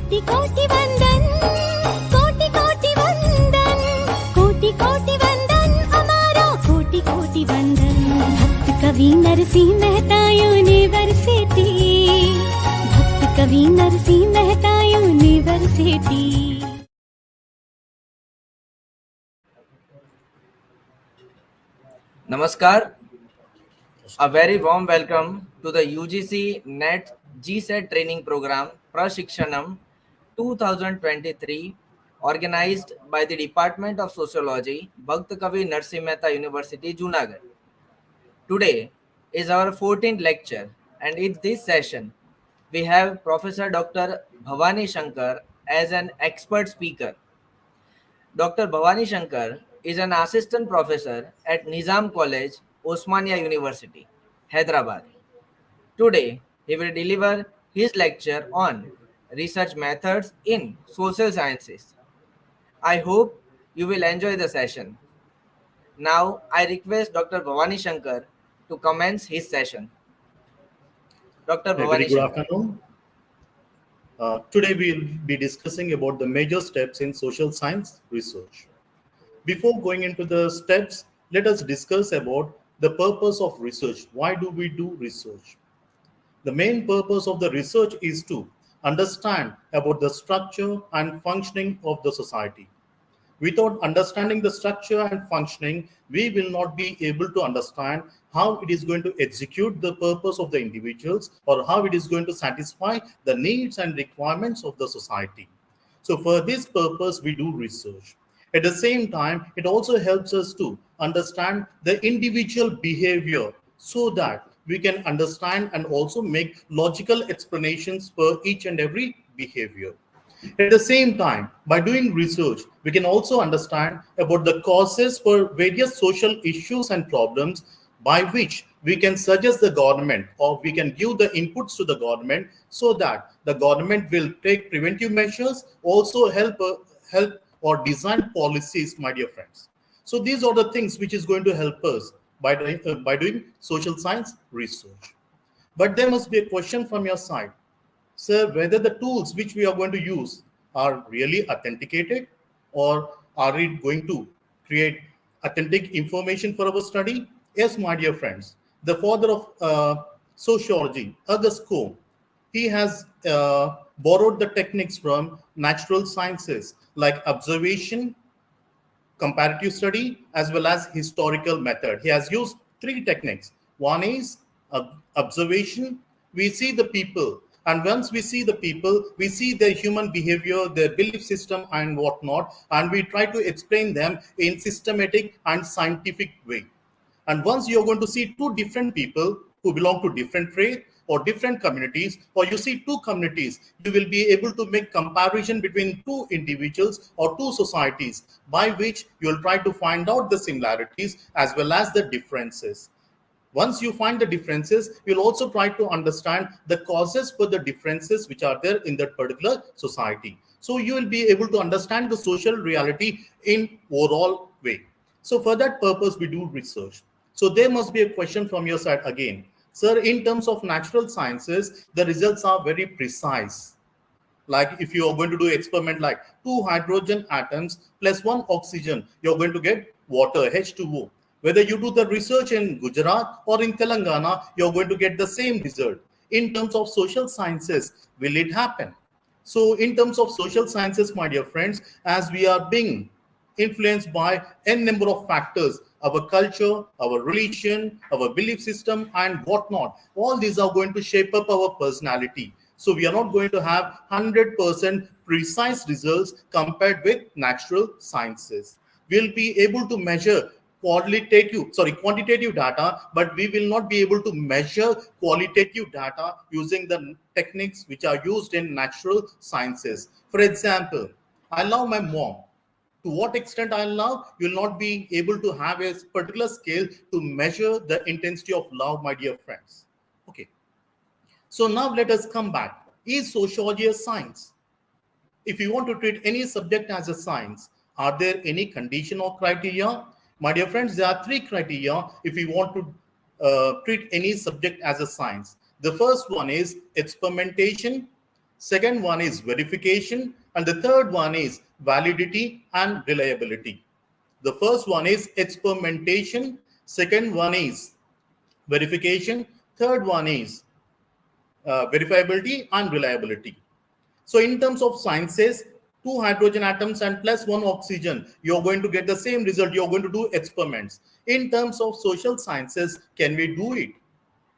कोटि कोटि वंदन, कोटि कोटि वंदन, कोटि कोटि वंदन, हमारा कोटि कोटि वंदन। भक्त कवि नरसिंह मेहता यूनिवर्सिटी, भक्त कवि Narsinh Mehta university. Namaskar, a very warm welcome to the UGC NET GSET training program Prashikshanam 2023 organized by the Department of Sociology, Bhakta Kavi Narsinh Mehta University, Junagadh. Today is our 14th lecture, and in this session we have Professor Dr. Bhavani Shankar as an expert speaker. Dr. Bhavani Shankar is an assistant professor at Nizam College, Osmania University, Hyderabad. Today, he will deliver his lecture on research methods in social sciences. I hope you will enjoy the session. Now, I request Dr. Bhavani Shankar to commence his session. Dr. A very Bhavani good Shankar. afternoon. Today we'll be discussing about the major steps in social science research. Before going into the steps, let us discuss about the purpose of research. Why do we do research? The main purpose of the research is to understand about the structure and functioning of the society. Without understanding the structure and functioning, we will not be able to understand how it is going to execute the purpose of the individuals or how it is going to satisfy the needs and requirements of the society. So for this purpose, we do research. At the same time, it also helps us to understand the individual behavior so that we can understand and also make logical explanations for each and every behavior. At the same time, by doing research, we can also understand about the causes for various social issues and problems by which we can suggest the government or we can give the inputs to the government so that the government will take preventive measures, also help or design policies, my dear friends. So these are the things which is going to help us by doing social science research. But there must be a question from your side. Sir, whether the tools which we are going to use are really authenticated or are we going to create authentic information for our study? Yes, my dear friends. The father of sociology, August Comte, he has borrowed the techniques from natural sciences like observation, comparative study, as well as historical method. He has used three techniques. One is observation. We see the people, and once we see the people, we see their human behavior, their belief system, and whatnot, and we try to explain them in systematic and scientific way. And once you're going to see two different people who belong to different faith or different communities, or you see two communities, you will be able to make comparison between two individuals or two societies by which you'll try to find out the similarities as well as the differences. Once you find the differences, you'll also try to understand the causes for the differences which are there in that particular society. So you will be able to understand the social reality in overall way. So for that purpose, we do research. So there must be a question from your side again. Sir, in terms of natural sciences, the results are very precise. Like if you are going to do experiment like 2 hydrogen atoms plus 1 oxygen, you're going to get water, H2O. Whether you do the research in Gujarat or in Telangana, you're going to get the same result. In terms of social sciences, will it happen? So in terms of social sciences, my dear friends, as we are being influenced by n number of factors, our culture, our religion, our belief system, and whatnot, all these are going to shape up our personality. So we are not going to have 100% precise results compared with natural sciences. We'll be able to measure quantitative data, but we will not be able to measure qualitative data using the techniques which are used in natural sciences. For example, I love my mom. To what extent I love, you will not be able to have a particular scale to measure the intensity of love, my dear friends. Okay. So now let us come back. Is sociology a science? If you want to treat any subject as a science, are there any condition or criteria? My dear friends, there are 3 criteria if you want to treat any subject as a science. The first one is experimentation. Second one is verification. And the third one is validity and reliability. The first one is experimentation. Second one is verification. Third one is verifiability and reliability. So in terms of sciences, two hydrogen atoms and plus one oxygen, you're going to get the same result. You're going to do experiments. In terms of social sciences, can we do it?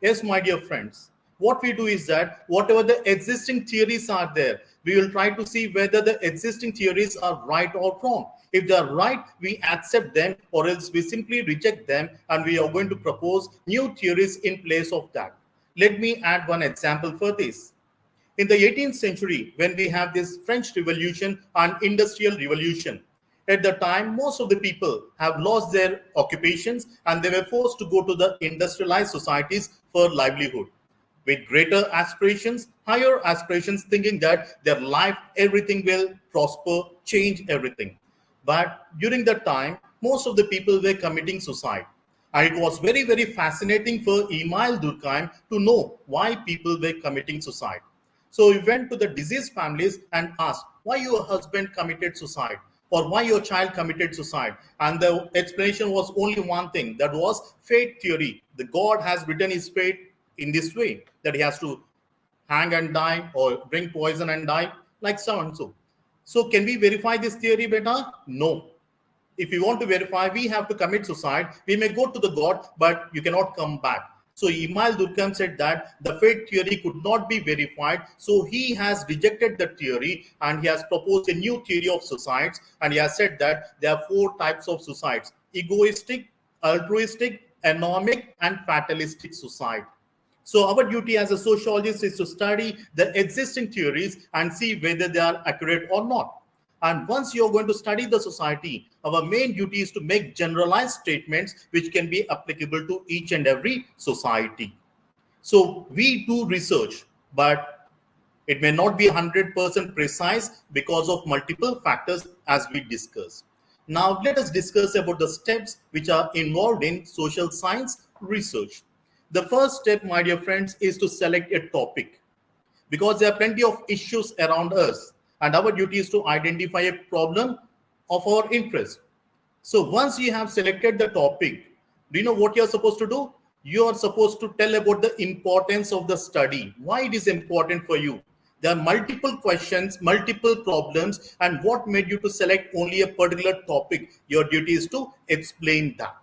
Yes, my dear friends. What we do is that whatever the existing theories are there, we will try to see whether the existing theories are right or wrong. If they are right, we accept them, or else we simply reject them, and we are going to propose new theories in place of that. Let me add one example for this. In the 18th century, when we have this French Revolution and Industrial Revolution, at the time, most of the people have lost their occupations and they were forced to go to the industrialized societies for livelihood. With greater aspirations, higher aspirations, thinking that their life, everything will prosper, change everything. But during that time, most of the people were committing suicide. And it was very, very fascinating for Emile Durkheim to know why people were committing suicide. So he went to the deceased families and asked, why your husband committed suicide? Or why your child committed suicide? And the explanation was only one thing, that was fate theory. The God has written his fate in this way, that he has to hang and die or drink poison and die, like so and so. So can we verify this theory, beta? No. If we want to verify, we have to commit suicide. We may go to the God, but you cannot come back. So Emile Durkheim said that the fate theory could not be verified. So he has rejected the theory and he has proposed a new theory of suicides. And he has said that there are 4 types of suicides: egoistic, altruistic, anomic, and fatalistic suicide. So our duty as a sociologist is to study the existing theories and see whether they are accurate or not. And once you're going to study the society, our main duty is to make generalized statements which can be applicable to each and every society. So we do research, but it may not be 100% precise because of multiple factors as we discussed. Now let us discuss about the steps which are involved in social science research. The first step, my dear friends, is to select a topic, because there are plenty of issues around us. And our duty is to identify a problem of our interest. So once you have selected the topic, do you know what you're supposed to do? You are supposed to tell about the importance of the study, why it is important for you. There are multiple questions, multiple problems, and what made you to select only a particular topic. Your duty is to explain that.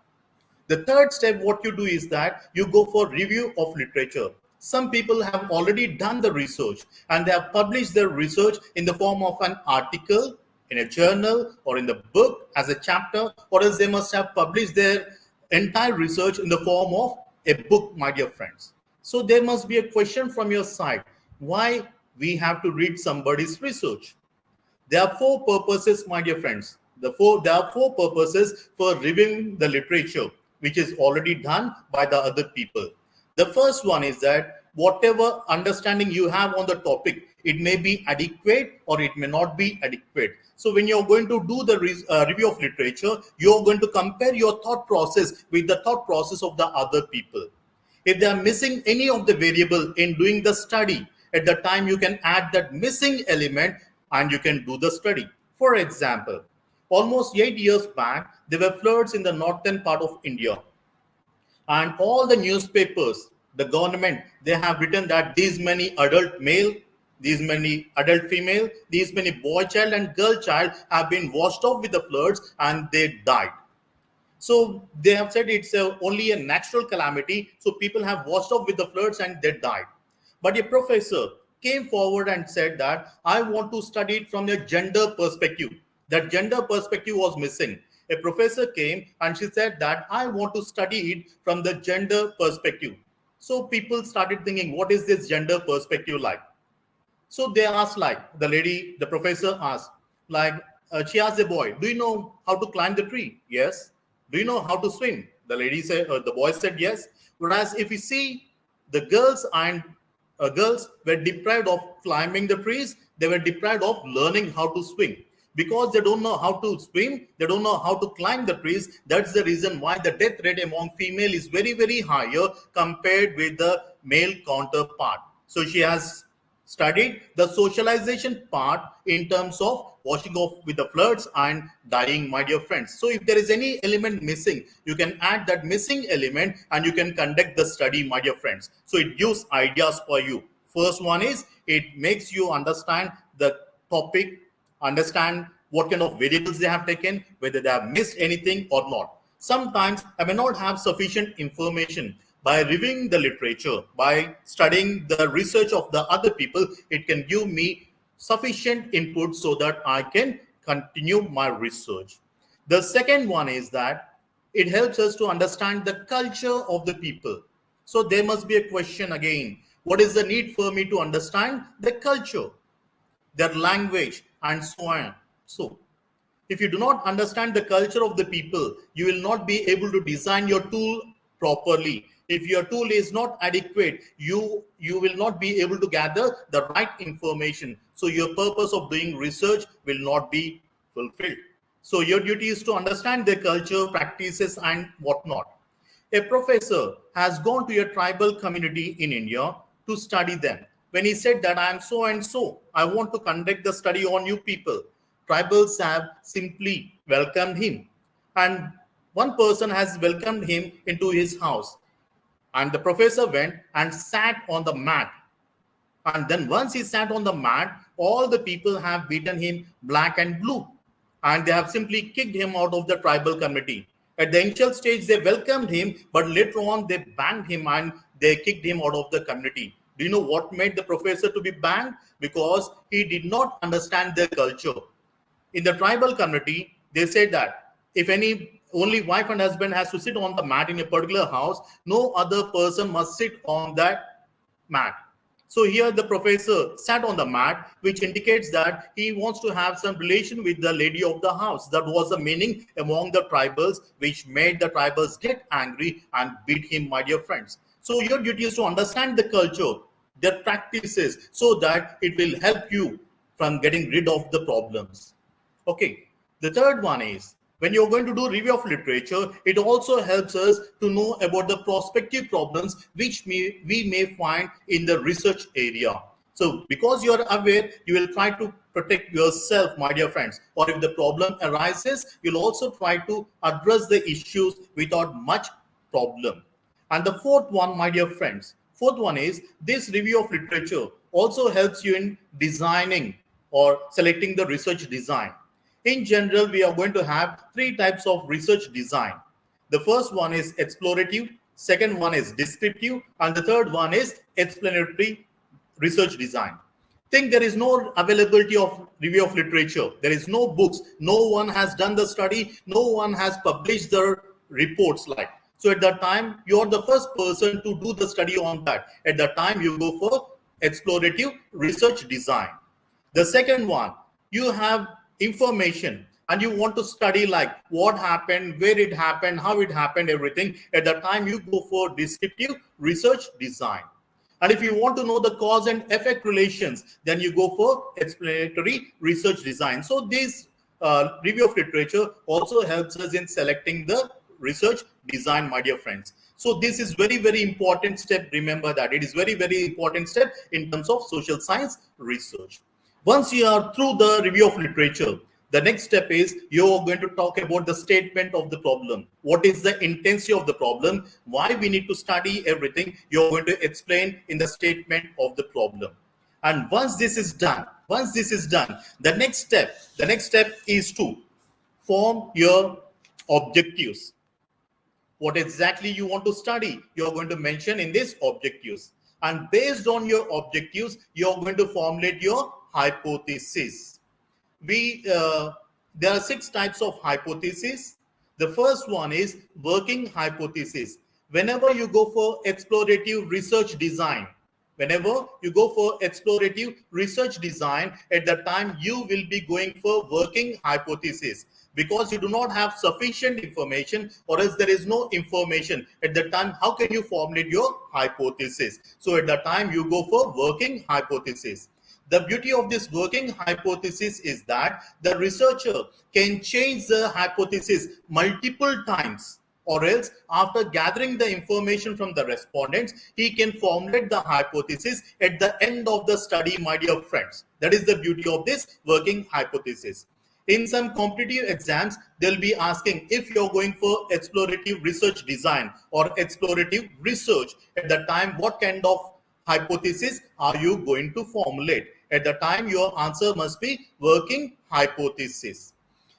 The third step, what you do is that you go for review of literature. Some people have already done the research and they have published their research in the form of an article, in a journal, or in the book as a chapter, or else they must have published their entire research in the form of a book, my dear friends. So there must be a question from your side, why we have to read somebody's research. There are 4 purposes, my dear friends. There are 4 purposes for reviewing the literature, which is already done by the other people. The first one is that whatever understanding you have on the topic, it may be adequate or it may not be adequate. So when you're going to do the review of literature, you're going to compare your thought process with the thought process of the other people. If they are missing any of the variable in doing the study, at the time you can add that missing element and you can do the study. For example, almost 8 years back, there were floods in the northern part of India. And all the newspapers, the government, they have written that these many adult male, these many adult female, these many boy child and girl child have been washed off with the floods and they died. So they have said it's only a natural calamity. So people have washed off with the floods and they died. But a professor came forward and said that I want to study it from a gender perspective. That gender perspective was missing. A professor came and she said that I want to study it from the gender perspective. So people started thinking, what is this gender perspective like? So they asked, like the professor asked, like she asked the boy, do you know how to climb the tree? Yes. Do you know how to swim? The boy said yes. Whereas if you see, the girls were deprived of climbing the trees, they were deprived of learning how to swim. Because they don't know how to swim, they don't know how to climb the trees. That's the reason why the death rate among female is very, very higher compared with the male counterpart. So she has studied the socialization part in terms of washing off with the floods and dying, my dear friends. So if there is any element missing, you can add that missing element and you can conduct the study, my dear friends. So it gives ideas for you. First one is it makes you understand the topic, understand what kind of variables they have taken, whether they have missed anything or not. Sometimes I may not have sufficient information. By reviewing the literature, by studying the research of the other people, it can give me sufficient input so that I can continue my research. The second one is that it helps us to understand the culture of the people. So there must be a question again. What is the need for me to understand the culture, their language, and so on? So if you do not understand the culture of the people, you will not be able to design your tool properly. If your tool is not adequate, you will not be able to gather the right information. So your purpose of doing research will not be fulfilled. So your duty is to understand their culture, practices, and whatnot. A professor has gone to a tribal community in India to study them. When he said that I am so and so, I want to conduct the study on you people, tribals have simply welcomed him. And one person has welcomed him into his house. And the professor went and sat on the mat. And then once he sat on the mat, all the people have beaten him black and blue. And they have simply kicked him out of the tribal community. At the initial stage, they welcomed him, but later on, they banned him and they kicked him out of the community. Do you know what made the professor to be banned? Because he did not understand their culture. In the tribal community, they said that if only wife and husband has to sit on the mat in a particular house, no other person must sit on that mat. So here the professor sat on the mat, which indicates that he wants to have some relation with the lady of the house. That was the meaning among the tribals, which made the tribals get angry and beat him, my dear friends. So your duty is to understand the culture, their practices, so that it will help you from getting rid of the problems. Okay, the third one is when you're going to do review of literature, it also helps us to know about the prospective problems which we may find in the research area. So because you're aware, you will try to protect yourself, my dear friends. Or if the problem arises, you'll also try to address the issues without much problem. And the fourth one, my dear friends, fourth one is this review of literature also helps you in designing or selecting the research design. In general, we are going to have three types of research design. The first one is explorative, second one is descriptive, and the third one is explanatory research design. Think there is no availability of review of literature. There is no books. No one has done the study. No one has published the reports like. So at that time, you are the first person to do the study on that. At that time, you go for explorative research design. The second one, you have information and you want to study like what happened, where it happened, how it happened, everything. At that time, you go for descriptive research design. And if you want to know the cause and effect relations, then you go for explanatory research design. So this review of literature also helps us in selecting the research design, my dear friends. So this is very, very important step. Remember that it is very, very important step in terms of social science research. Once you are through the review of literature, the next step is you're going to talk about the statement of the problem. What is the intensity of the problem? Why we need to study everything? You're going to explain in the statement of the problem. And once this is done, the next step is to form your objectives. What exactly you want to study, you're going to mention in these objectives. And based on your objectives, you're going to formulate your hypothesis. There are 6 types of hypothesis. The first one is working hypothesis. Whenever you go for explorative research design, at that time you will be going for working hypothesis, because you do not have sufficient information, or else there is no information. At that time, how can you formulate your hypothesis? So at that time, you go for working hypothesis. The beauty of this working hypothesis is that the researcher can change the hypothesis multiple times or else after gathering the information from the respondents, he can formulate the hypothesis at the end of the study, my dear friends. That is the beauty of this working hypothesis. In some competitive exams, they'll be asking if you're going for explorative research design or explorative research, at the time, what kind of hypothesis are you going to formulate? At the time, your answer must be working hypothesis.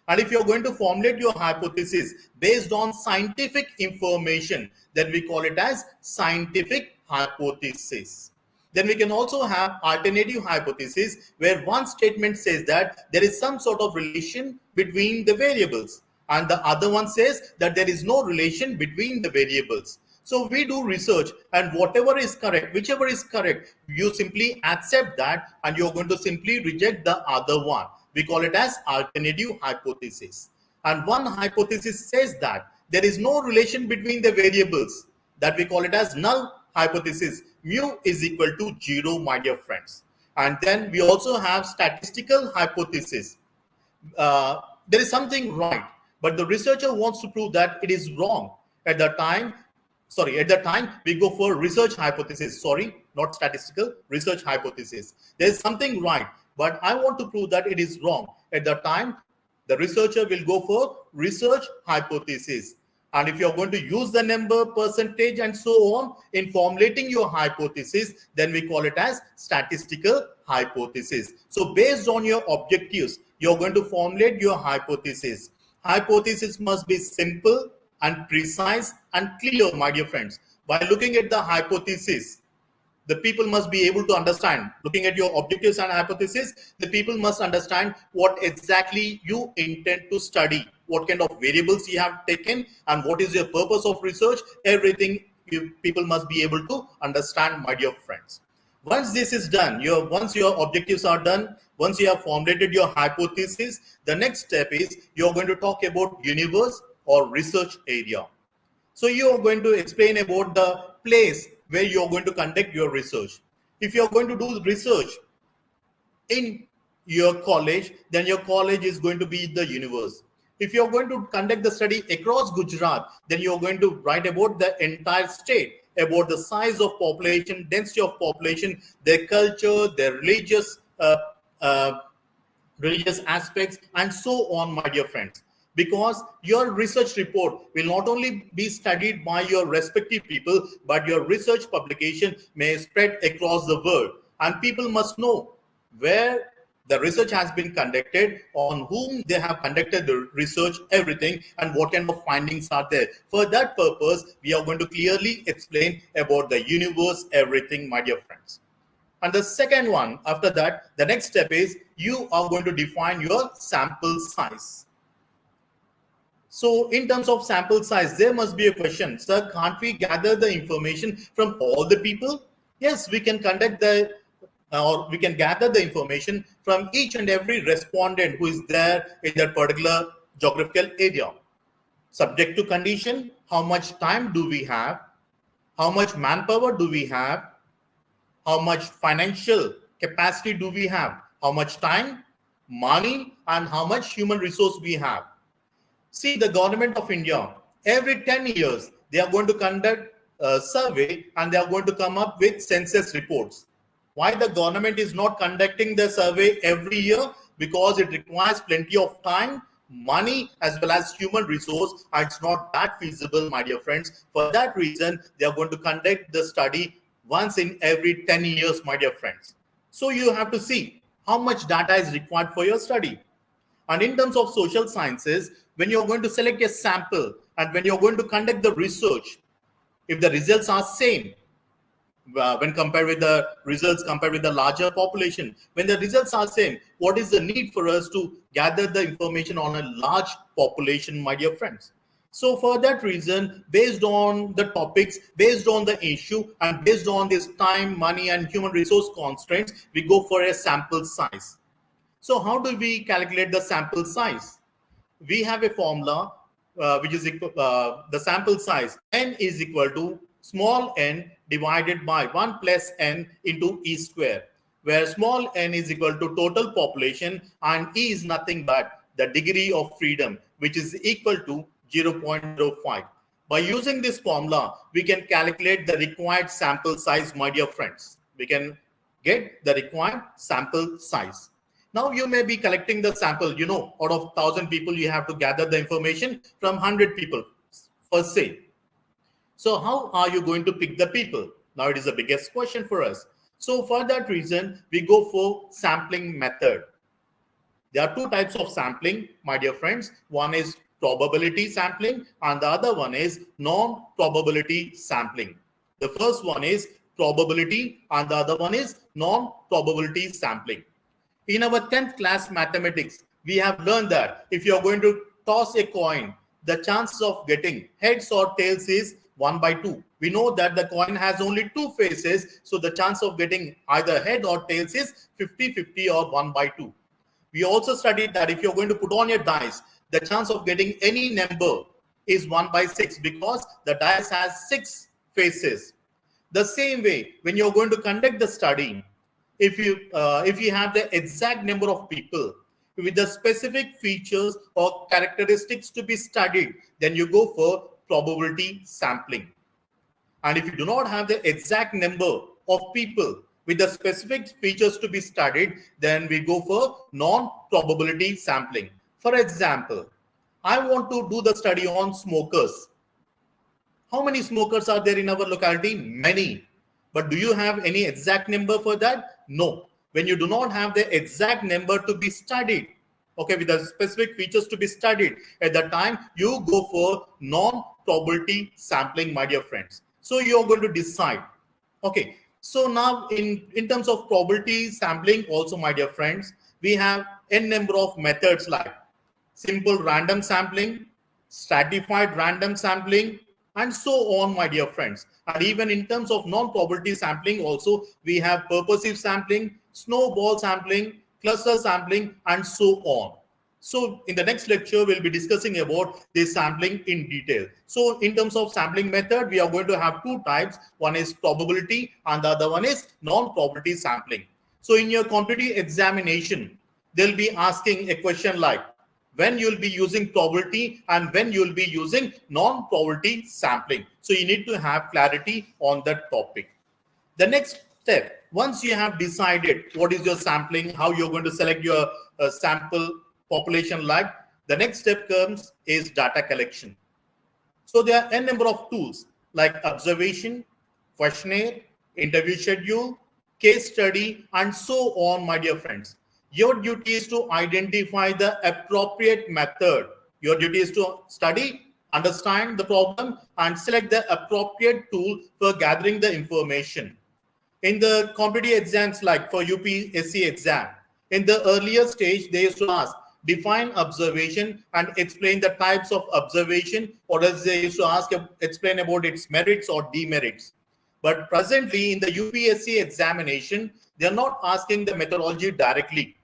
And if you're going to formulate your hypothesis based on scientific information, then we call it as scientific hypothesis. Then we can also have alternative hypothesis, where one statement says that there is some sort of relation between the variables, and the other one says that there is no relation between the variables. So we do research, and whatever is correct, whichever is correct, you simply accept that, and you're going to simply reject the other one. We call it as alternative hypothesis. And one hypothesis says that there is no relation between the variables, that we call it as null hypothesis. Mu is equal to 0, my dear friends. And then we also have statistical hypothesis. There is something right, but the researcher wants to prove that it is wrong. At the time we go for research hypothesis. Sorry, not statistical, research hypothesis. There is something right, but I want to prove that it is wrong. At the time, the researcher will go for research hypothesis. And if you're going to use the number, percentage, and so on in formulating your hypothesis, then we call it as statistical hypothesis. So based on your objectives, you're going to formulate your hypothesis. Hypothesis must be simple and precise and clear, my dear friends. By looking at the hypothesis, the people must be able to understand. Looking at your objectives and hypothesis, the people must understand what exactly you intend to study, what kind of variables you have taken, and what is your purpose of research. Everything people must be able to understand, my dear friends. Once this is done, once your objectives are done, once you have formulated your hypothesis, the next step is you're going to talk about universe or research area. So you are going to explain about the place where you are going to conduct your research. If you are going to do research in your college, then your college is going to be the universe. If you are going to conduct the study across Gujarat, then you are going to write about the entire state, about the size of population, density of population, their culture, their religious aspects, and so on, my dear friends. Because your research report will not only be studied by your respective people, but your research publication may spread across the world. And people must know where the research has been conducted, on whom they have conducted the research, everything, and what kind of findings are there. For that purpose, we are going to clearly explain about the universe, everything, my dear friends. And the second one, after that, the next step is you are going to define your sample size. So in terms of sample size, there must be a question. Sir, can't we gather the information from all the people? Yes, we can conduct we can gather the information from each and every respondent who is there in that particular geographical area. Subject to condition, how much time do we have? How much manpower do we have? How much financial capacity do we have? How much time, money, and how much human resource we have? See, the government of India, every 10 years, they are going to conduct a survey and they are going to come up with census reports. Why the government is not conducting the survey every year? Because it requires plenty of time, money, as well as human resource, and it's not that feasible, my dear friends. For that reason, they are going to conduct the study once in every 10 years, my dear friends. So you have to see how much data is required for your study. And in terms of social sciences, when you're going to select a sample and when you're going to conduct the research, if the results are same, when compared with the results compared with the larger population, when the results are same, what is the need for us to gather the information on a large population, my dear friends? So for that reason, based on the topics, based on the issue, and based on this time, money, and human resource constraints, we go for a sample size. So how do we calculate the sample size? We have a formula which is equal, the sample size n is equal to small n divided by 1 plus n into e square, where small n is equal to total population and e is nothing but the degree of freedom, which is equal to 0.05. By using this formula, we can calculate the required sample size, my dear friends. We can get the required sample size. Now you may be collecting the sample, out of 1,000 people, you have to gather the information from 100 people, per se. So how are you going to pick the people? Now it is the biggest question for us. So for that reason, we go for sampling method. There are two types of sampling, my dear friends. One is probability sampling and the other one is non-probability sampling. The first one is probability and the other one is non-probability sampling. In our 10th class mathematics, we have learned that if you are going to toss a coin, the chances of getting heads or tails is 1/2. We know that the coin has only two faces, so the chance of getting either head or tails is 50-50 or 1/2. We also studied that if you're going to put on your dice, the chance of getting any number is 1/6 because the dice has 6 faces. The same way, when you're going to conduct the study, if you have the exact number of people with the specific features or characteristics to be studied, then you go for probability sampling. And if you do not have the exact number of people with the specific features to be studied, then we go for non-probability sampling. For example, I want to do the study on smokers. How many smokers are there in our locality? Many. But do you have any exact number for that? No. When you do not have the exact number to be studied, okay, with the specific features to be studied, at that time, you go for non-probability sampling, my dear friends. So you're going to decide. Okay. So now in terms of probability sampling also, my dear friends, we have n number of methods like simple random sampling, stratified random sampling, and so on, my dear friends. And even in terms of non-probability sampling also, we have purposive sampling, snowball sampling, cluster sampling, and so on. So in the next lecture, we'll be discussing about this sampling in detail. So in terms of sampling method, we are going to have two types. One is probability and the other one is non-probability sampling. So in your competitive examination, they'll be asking a question like, when you'll be using probability and when you'll be using non-probability sampling. So you need to have clarity on that topic. The next step, once you have decided what is your sampling, how you're going to select your sample population like, the next step comes is data collection. So there are n number of tools like observation, questionnaire, interview schedule, case study, and so on, my dear friends. Your duty is to identify the appropriate method. Your duty is to study, understand the problem, and select the appropriate tool for gathering the information. In the competitive exams like for UPSC exam, in the earlier stage, they used to ask, define observation and explain the types of observation, or else they used to ask, explain about its merits or demerits. But presently in the UPSC examination, they're not asking the methodology directly.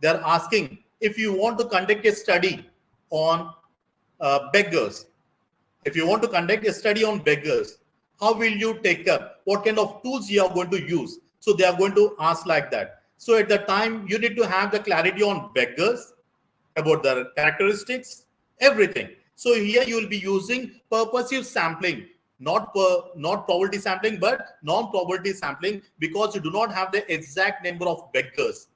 They're asking, if you want to conduct a study on beggars, if you want to conduct a study on beggars, how will you take up? What kind of tools you are going to use? So they are going to ask like that. So at the time, you need to have the clarity on beggars, about the characteristics, everything. So here you will be using purposive sampling, not probability sampling, but non-probability sampling, because you do not have the exact number of beggars.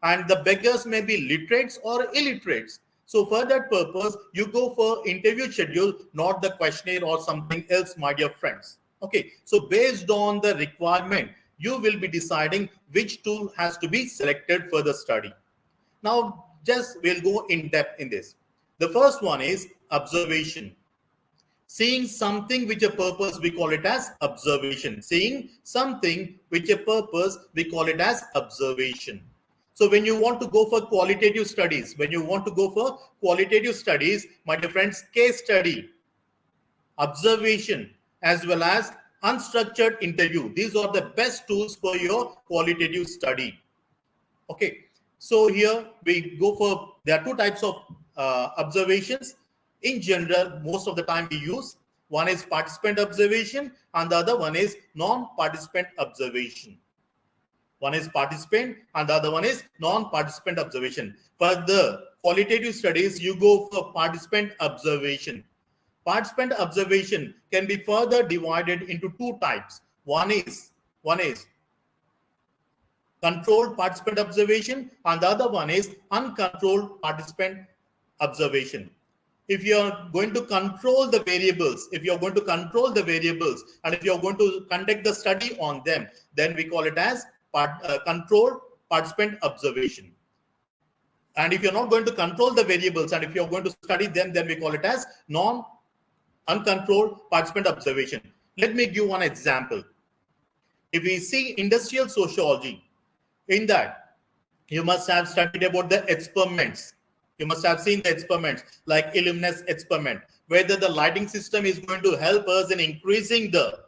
And the beggars may be literates or illiterates. So for that purpose, you go for interview schedule, not the questionnaire or something else, my dear friends. Okay, so based on the requirement, you will be deciding which tool has to be selected for the study. Now, we'll go in depth in this. The first one is observation. Seeing something with a purpose, we call it as observation. Seeing something with a purpose, we call it as observation. So when you want to go for qualitative studies, my dear friends, case study, observation, as well as unstructured interview, these are the best tools for your qualitative study. Okay. So here we go for, there are two types of observations. In general, most of the time we use, one is participant observation and the other one is non-participant observation. One is participant and the other one is non-participant observation. For the qualitative studies, you go for participant observation. Participant observation can be further divided into two types. One is controlled participant observation, and the other one is uncontrolled participant observation. If you are going to control the variables, and if you are going to conduct the study on them, then we call it as controlled participant observation. And if you're not going to control the variables and if you're going to study them, then we call it as uncontrolled participant observation. Let me give one example. If we see industrial sociology, in that you must have studied about the experiments. You must have seen the experiments like illuminous experiment, whether the lighting system is going to help us in increasing the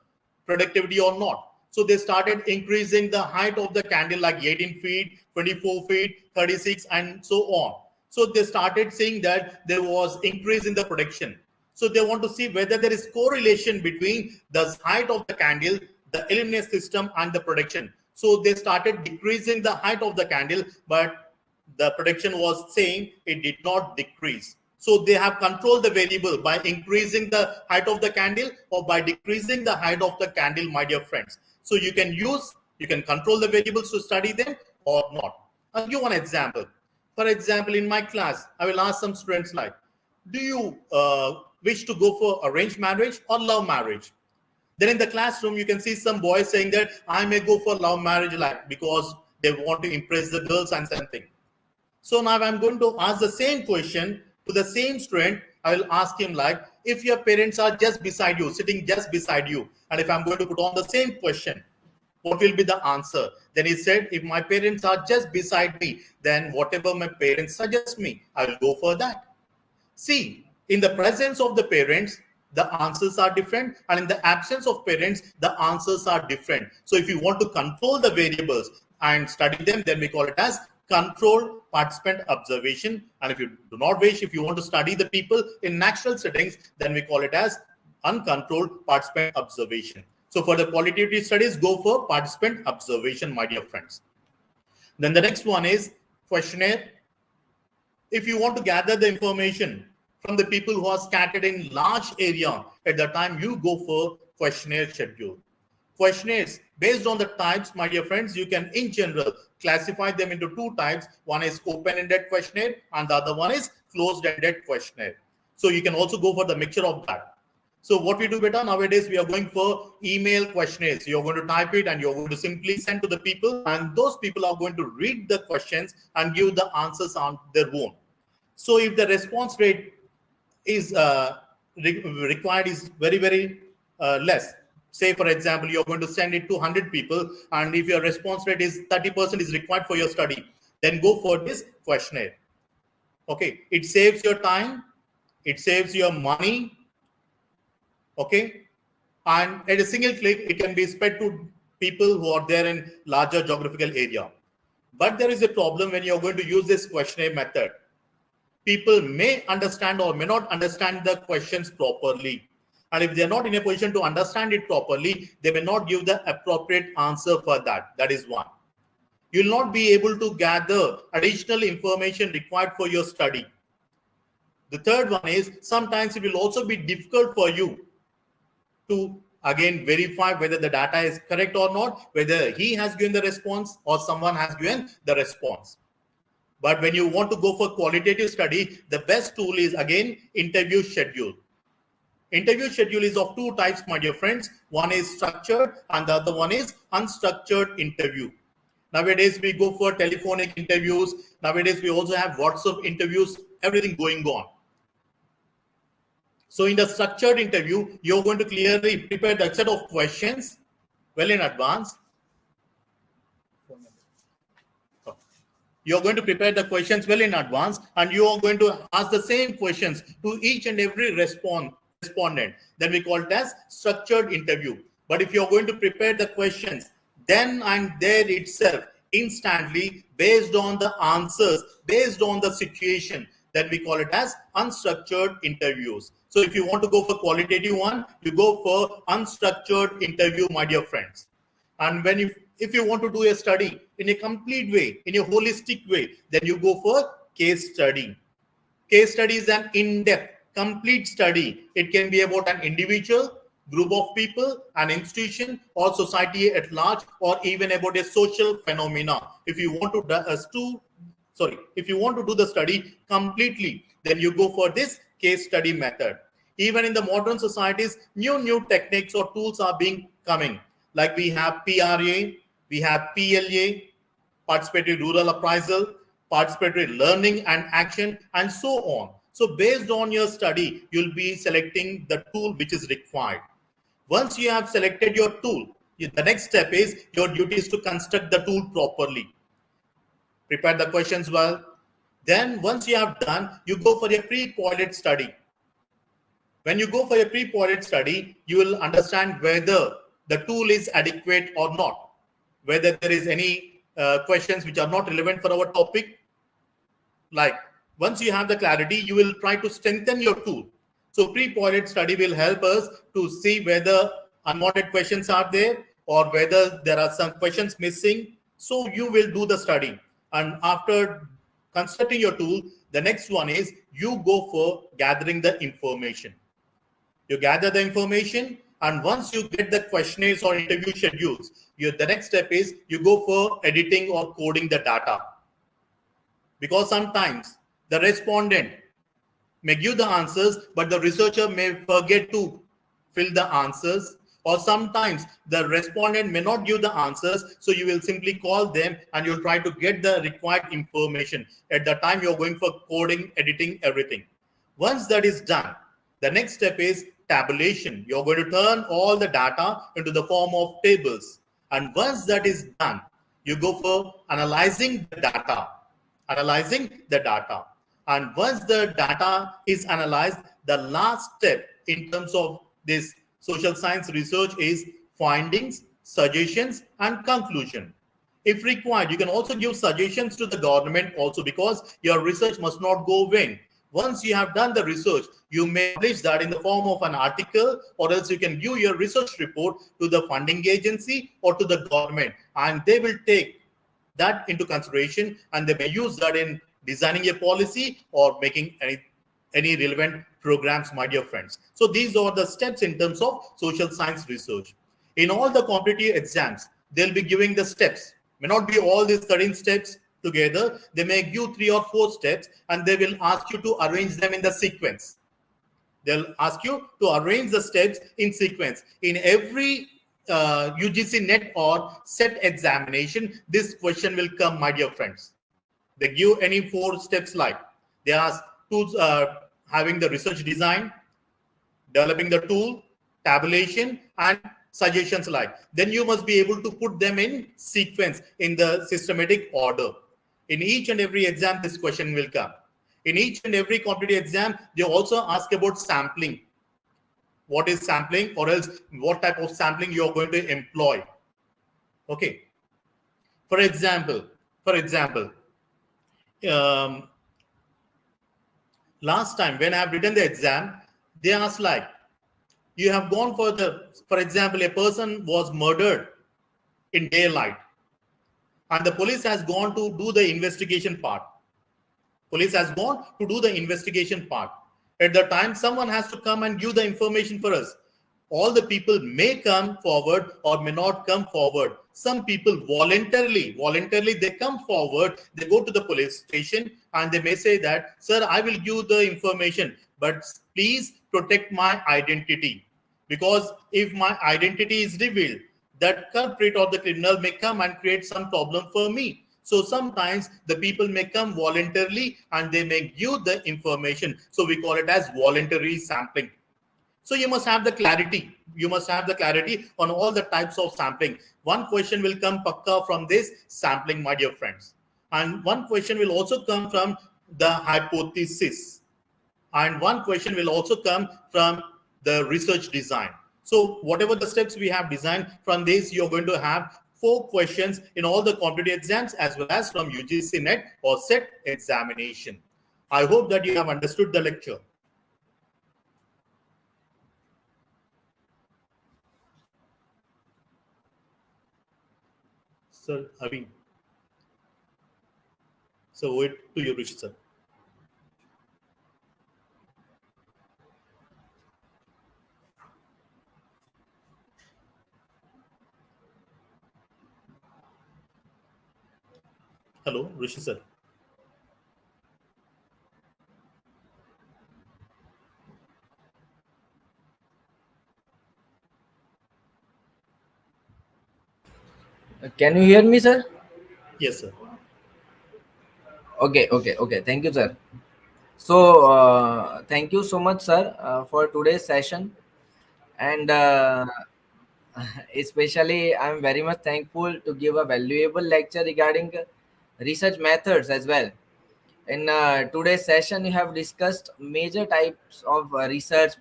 productivity or not. So they started increasing the height of the candle like 18 feet, 24 feet, 36, and so on. So they started seeing that there was increase in the production. So they want to see whether there is correlation between the height of the candle, the illuminous system, and the production. So they started decreasing the height of the candle, but the production was saying it did not decrease. So they have controlled the variable by increasing the height of the candle or by decreasing the height of the candle, my dear friends. So you can control the variables to study them or not. I'll give one example. For example, in my class, I will ask some students like, do you wish to go for arranged marriage or love marriage? Then in the classroom, you can see some boys saying that I may go for love marriage like because they want to impress the girls and something. So now I'm going to ask the same question to the same student. I will ask him like, if your parents are just beside you, sitting just beside you, and if I'm going to put on the same question, what will be the answer? Then he said, if my parents are just beside me, then whatever my parents suggest me, I will go for that. See, in the presence of the parents, the answers are different, and in the absence of parents, the answers are different. So if you want to control the variables and study them, then we call it as controlled participant observation. And if you do not wish, if you want to study the people in natural settings, then we call it as uncontrolled participant observation. So for the qualitative studies, go for participant observation, my dear friends. Then the next one is questionnaire. If you want to gather the information from the people who are scattered in large area, at the time you go for questionnaire schedule. Questionnaires, based on the types, my dear friends, you can in general classify them into two types. One is open-ended questionnaire and the other one is closed-ended questionnaire. So you can also go for the mixture of that. So what we do better nowadays, we are going for email questionnaires. You're going to type it and you're going to simply send to the people, and those people are going to read the questions and give the answers on their own. So if the response rate is required is very less, say for example you're going to send it to 100 people, and if your response rate is 30% is required for your study, then go for this questionnaire. Okay, it saves your time, it saves your money. Okay, and at a single click it can be spread to people who are there in larger geographical area. But there is a problem when you're going to use this questionnaire method. People may understand or may not understand the questions properly. And if they're not in a position to understand it properly, they may not give the appropriate answer for that. That is one. You'll not be able to gather additional information required for your study. The third one is sometimes it will also be difficult for you to again verify whether the data is correct or not, whether he has given the response or someone has given the response. But when you want to go for qualitative study, the best tool is again interview schedule. Interview schedule is of two types, my dear friends. One is structured and the other one is unstructured interview. Nowadays we go for telephonic interviews. Nowadays we also have WhatsApp interviews, everything going on. So in the structured interview, you're going to clearly prepare the set of questions well in advance. You're going to prepare the questions well in advance, and you are going to ask the same questions to each and every respondent. Then we call it as structured interview. But if you're going to prepare the questions then and there itself, instantly, based on the answers, based on the situation, then we call it as unstructured interviews. So if you want to go for qualitative one, you go for unstructured interview, my dear friends. And if you want to do a study in a complete way, in a holistic way, then you go for case study. Case study is an in-depth complete study. It can be about an individual, group of people, an institution, or society at large, or even about a social phenomena. If you want to if you want to do the study completely, then you go for this case study method. Even in the modern societies, new techniques or tools are being coming. Like we have PRA, we have PLA, participatory rural appraisal, participatory learning and action, and so on. So based on your study, you'll be selecting the tool which is required. Once you have selected your tool, the next step is your duty is to construct the tool properly. Prepare the questions well. Then once you have done, you go for a pre-pilot study. When you go for a pre-pilot study, you will understand whether the tool is adequate or not, whether there is any questions which are not relevant for our topic. Like once you have the clarity, you will try to strengthen your tool. So pre-pilot study will help us to see whether unwanted questions are there or whether there are some questions missing. So you will do the study. And after constructing your tool, the next one is you go for gathering the information. You gather the information, and once you get the questionnaires or interview schedules, the next step is you go for editing or coding the data. Because sometimes the respondent may give the answers, but the researcher may forget to fill the answers, or sometimes the respondent may not give the answers, so you will simply call them and you'll try to get the required information. At the time you're going for coding, editing, everything. Once that is done, the next step is tabulation. You're going to turn all the data into the form of tables. And once that is done, you go for analyzing the data. And once the data is analyzed, the last step in terms of this social science research is findings, suggestions, and conclusion. If required, you can also give suggestions to the government also, because your research must not go vain. Once you have done the research, you may publish that in the form of an article, or else you can give your research report to the funding agency or to the government, and they will take that into consideration, and they may use that in designing a policy or making any relevant programs, my dear friends. So these are the steps in terms of social science research. In all the competitive exams, they'll be giving the steps. May not be all these 13 steps together. They may give 3 or 4 steps, and they will ask you to arrange them in the sequence. They'll ask you to arrange the steps in sequence. In every UGC net or set examination, this question will come, my dear friends. They give any 4 steps, like they ask to having the research design, developing the tool, tabulation, and suggestions like. Then you must be able to put them in sequence in the systematic order. In each and every exam, this question will come. In each and every competitive exam, they also ask about sampling. What is sampling, or else what type of sampling you are going to employ. Okay. For example, last time when I have written the exam, they asked like, you have gone for example, a person was murdered in daylight, and the police has gone to do the investigation part. At the time, someone has to come and give the information for us. All the people may come forward or may not come forward. Some people voluntarily they come forward, they go to the police station, and they may say that, sir, I will give the information, but please protect my identity. Because if my identity is revealed, that culprit or the criminal may come and create some problem for me. So sometimes the people may come voluntarily and they may give the information. So we call it as voluntary sampling. So you must have the clarity. On all the types of sampling. One question will come pakka from this sampling, my dear friends. And one question will also come from the hypothesis. And one question will also come from the research design. So whatever the steps we have designed, from this you're going to have 4 questions in all the competitive exams, as well as from UGC net or set examination. I hope that you have understood the lecture. Sir, Avi. So wait to you, Rishi, sir. Hello, Rishi sir. Can you hear me, sir? Yes, sir. Okay. Thank you, sir. So, thank you so much, sir, for today's session. And especially, I'm very much thankful to give a valuable lecture regarding research methods as well. In today's session, you have discussed major types of research.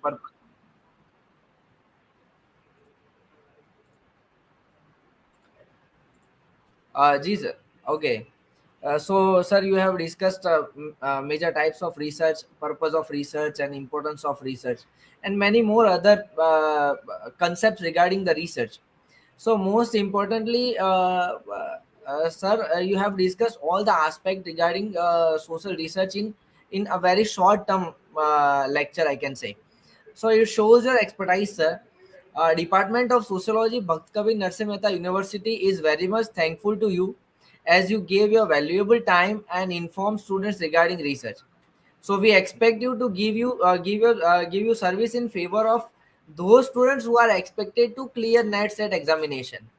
Ji, sir. Okay. So, sir, you have discussed major types of research, purpose of research, and importance of research, and many more other concepts regarding the research. So, most importantly, sir, you have discussed all the aspect regarding social research in a very short term lecture, I can say. So it shows your expertise, sir. Department of Sociology, Bhakta, Narsinh Mehta University is very much thankful to you as you gave your valuable time and informed students regarding research. So we expect you to give you service in favor of those students who are expected to clear NET/SET examination.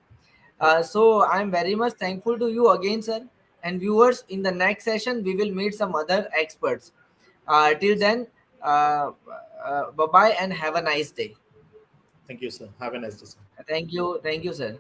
So I'm very much thankful to you again, sir. And viewers, in the next session, we will meet some other experts. Till then, bye bye and have a nice day. Thank you, sir. Have a nice day, sir. Thank you, sir.